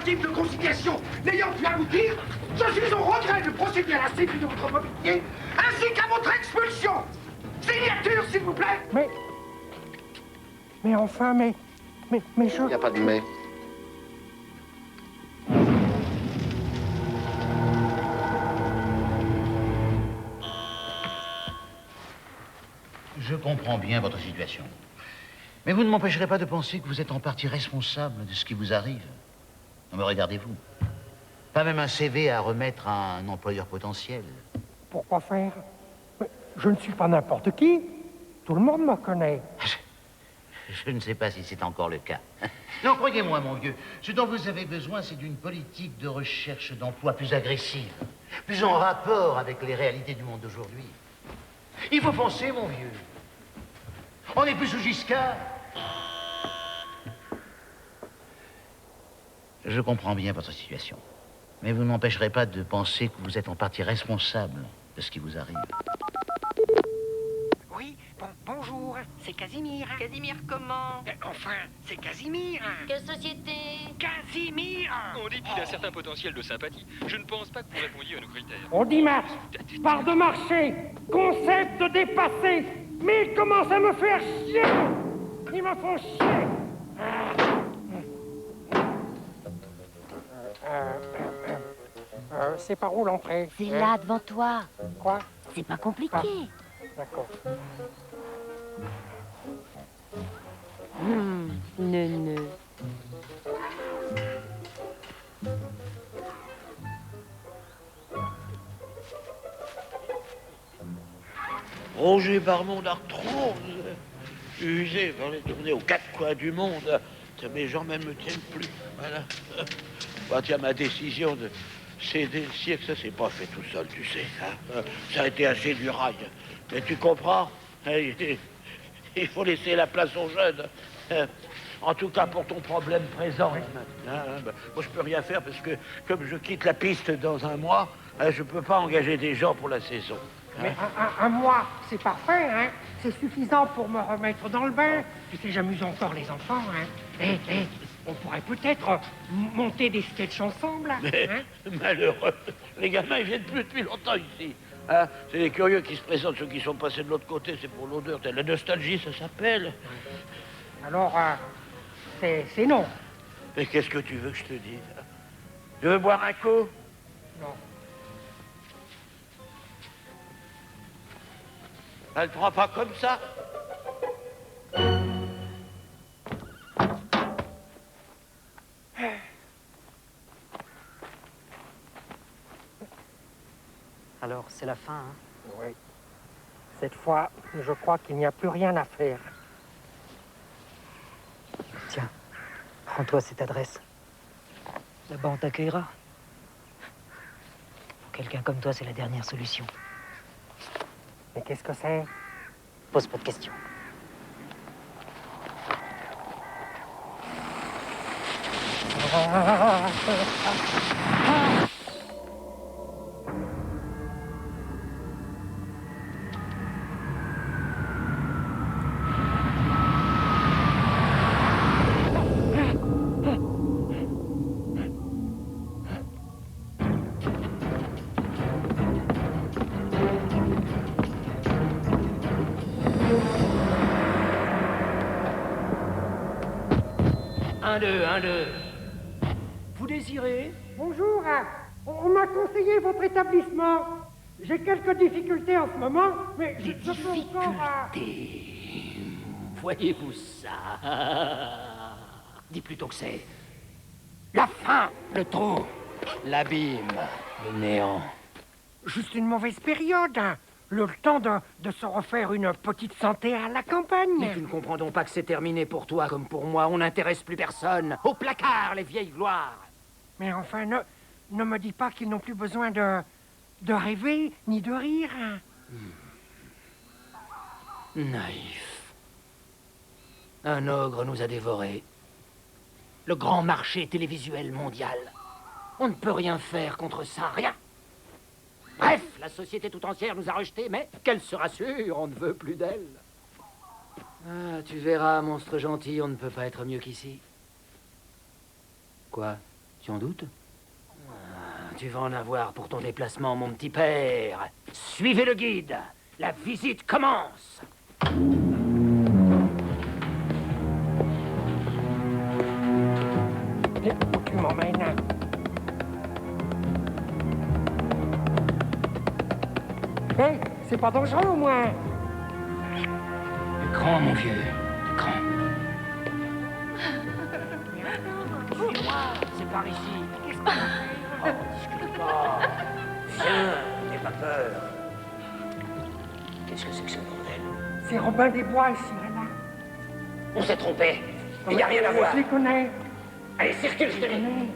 tentative de conciliation n'ayant pu aboutir, je suis au regret de procéder à la saisie de votre mobilier, ainsi qu'à votre expulsion. Signature, s'il vous plaît. Mais enfin, mais je... Il n'y a pas de mais. Je comprends bien votre situation. Mais vous ne m'empêcherez pas de penser que vous êtes en partie responsable de ce qui vous arrive. Non mais regardez-vous. Pas même un CV à remettre à un employeur potentiel. Pourquoi faire? Mais je ne suis pas n'importe qui. Tout le monde me connaît. Je ne sais pas si c'est encore le cas. Non, croyez-moi, mon vieux, ce dont vous avez besoin, c'est d'une politique de recherche d'emploi plus agressive, plus en rapport avec les réalités du monde d'aujourd'hui. Il faut foncer, mon vieux. On n'est plus sous Giscard. Je comprends bien votre situation. Mais vous ne m'empêcherez pas de penser que vous êtes en partie responsable de ce qui vous arrive. Oui, bonjour, c'est Casimir. Casimir comment? Enfin, c'est Casimir. Quelle société? Casimir. On dit qu'il a un certain potentiel de sympathie. Je ne pense pas que vous répondiez à nos critères. On dit marche, part de marché, concept de dépassé. Mais il commence à me faire chier. Il me faut chier. C'est par où l'entrée? C'est là, devant toi. Quoi? C'est pas compliqué. D'accord. Neuneu. Roger Barmon d'arthrose, usé par les tournées aux quatre coins du monde. Mes jambes même me tiennent plus. Voilà. Bah, tiens, ma décision de céder le siècle, ça c'est pas fait tout seul, tu sais. Hein. Ça a été assez du rail. Mais tu comprends? Il faut laisser la place aux jeunes. En tout cas, pour ton problème présent. Moi, je peux rien faire parce que, comme je quitte la piste dans un mois, je peux pas engager des gens pour la saison. Mais un mois, c'est parfait, hein? C'est suffisant pour me remettre dans le bain. Tu sais, j'amuse encore les enfants, hein? On pourrait peut-être monter des sketchs ensemble, Mais, hein? malheureux, les gamins, ils viennent plus depuis longtemps ici. Hein? C'est les curieux qui se présentent, ceux qui sont passés de l'autre côté, c'est pour l'odeur. La nostalgie, ça s'appelle. Alors, c'est non. Mais qu'est-ce que tu veux que je te dise? Tu veux boire un coup? Non. Elle te prend pas comme ça? Alors, c'est la fin, hein? Oui. Cette fois, je crois qu'il n'y a plus rien à faire. Tiens, prends-toi cette adresse. Là-bas, on t'accueillera. Pour quelqu'un comme toi, c'est la dernière solution. Mais qu'est-ce que c'est? Pose pas de questions. Un, deux. Vous désirez? Bonjour, on m'a conseillé votre établissement. J'ai quelques difficultés en ce moment, mais Des je peux encore... difficultés. Voyez-vous ça? Dis plutôt que c'est la fin, le trou, l'abîme, le néant. Juste une mauvaise période, hein. Le temps de se refaire une petite santé à la campagne. Mais tu ne comprends donc pas que c'est terminé pour toi comme pour moi. On n'intéresse plus personne. Au placard, les vieilles gloires. Mais enfin, ne me dis pas qu'ils n'ont plus besoin de rêver ni de rire. Hein. Naïf. Un ogre nous a dévorés. Le grand marché télévisuel mondial. On ne peut rien faire contre ça, rien. Bref, la société tout entière nous a rejetés, mais qu'elle se rassure, on ne veut plus d'elle. Ah, tu verras, monstre gentil, on ne peut pas être mieux qu'ici. Quoi? Tu en doutes? Tu vas en avoir pour ton déplacement, mon petit père. Suivez le guide. La visite commence. Où tu m'emmènes? Hé, c'est pas dangereux au moins. Grand, mon vieux. Grand. Suis-moi, c'est par ici. Qu'est-ce qu'on fait? Oh, discute pas. Viens, n'aie pas peur. Qu'est-ce que c'est que ce bordel? C'est Robin des Bois ici, là. On s'est trompé. Il n'y a rien à voir. Je les connais. Allez, circule, je te dis. Non.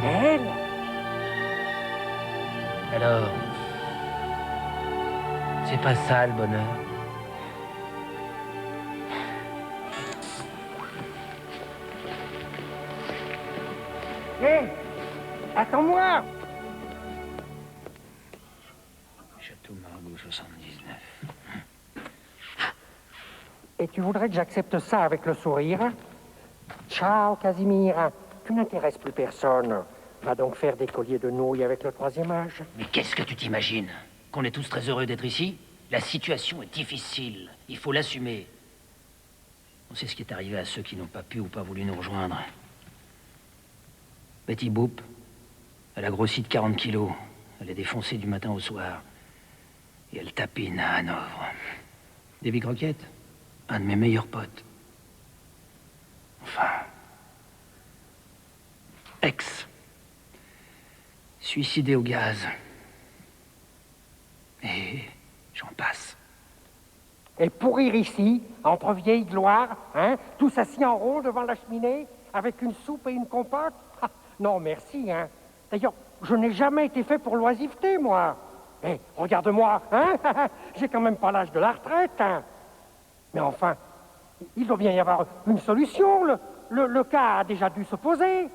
Elle? Alors, c'est pas ça le bonheur. Hé, attends-moi. Château Margaux 79. Et tu voudrais que j'accepte ça avec le sourire? Ciao, Casimir. Tu n'intéresses plus personne. Va donc faire des colliers de nouilles avec le troisième âge. Mais qu'est-ce que tu t'imagines? Qu'on est tous très heureux d'être ici? La situation est difficile. Il faut l'assumer. On sait ce qui est arrivé à ceux qui n'ont pas pu ou pas voulu nous rejoindre. Betty Boop, elle a grossi de 40 kilos. Elle est défoncée du matin au soir. Et elle tapine à Hanovre. Davy Crockett, un de mes meilleurs potes. Enfin... Ex. Suicidé au gaz. Et j'en passe. Et pourrir ici, entre vieilles gloires, hein, tous assis en rond devant la cheminée, avec une soupe et une compote? Ah, non, merci, hein. D'ailleurs, je n'ai jamais été fait pour l'oisiveté, moi. Hé, regarde-moi, hein. J'ai quand même pas l'âge de la retraite, hein. Mais enfin, il doit bien y avoir une solution. Le cas a déjà dû se poser.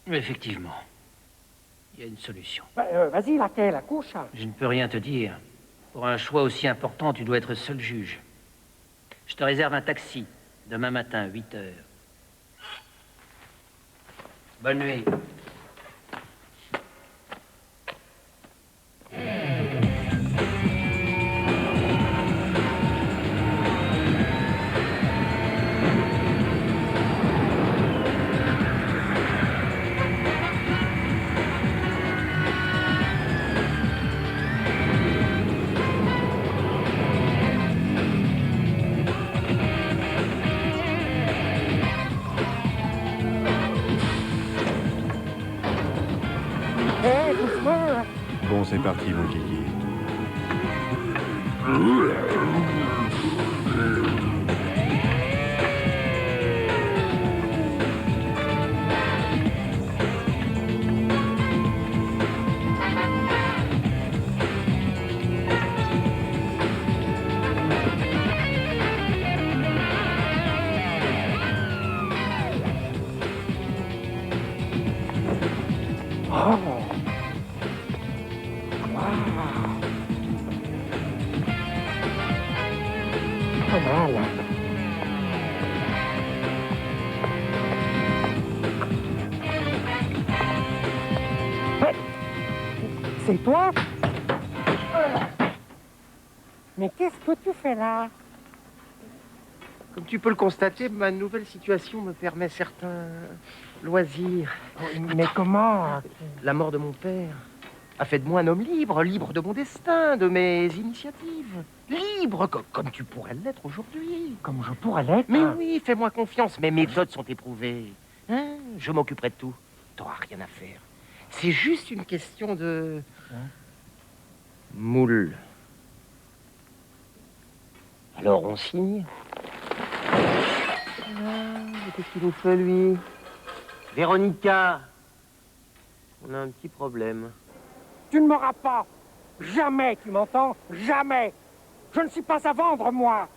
Effectivement. Il y a une solution. Vas-y, laquelle? La couche? Je ne peux rien te dire. Pour un choix aussi important, tu dois être seul juge. Je te réserve un taxi. Demain matin, 8 heures. Bonne nuit. Hé, doucement. Bon, c'est parti, mon kiki. Oh. Wow. Pas mal. C'est toi? Mais qu'est-ce que tu fais là? Comme tu peux le constater, ma nouvelle situation me permet certains loisirs. Mais comment? La mort de mon père a fait de moi un homme libre, libre de mon destin, de mes initiatives. Libre, comme tu pourrais l'être aujourd'hui. Comme je pourrais l'être? Mais oui, fais-moi confiance, mes méthodes sont éprouvées. Hein, je m'occuperai de tout. T'auras rien à faire. C'est juste une question de... moule. Alors on signe. Qu'est-ce qu'il nous fait, lui? Véronica, on a un petit problème. Tu ne m'auras pas. Jamais, tu m'entends? Jamais. Je ne suis pas à vendre, moi.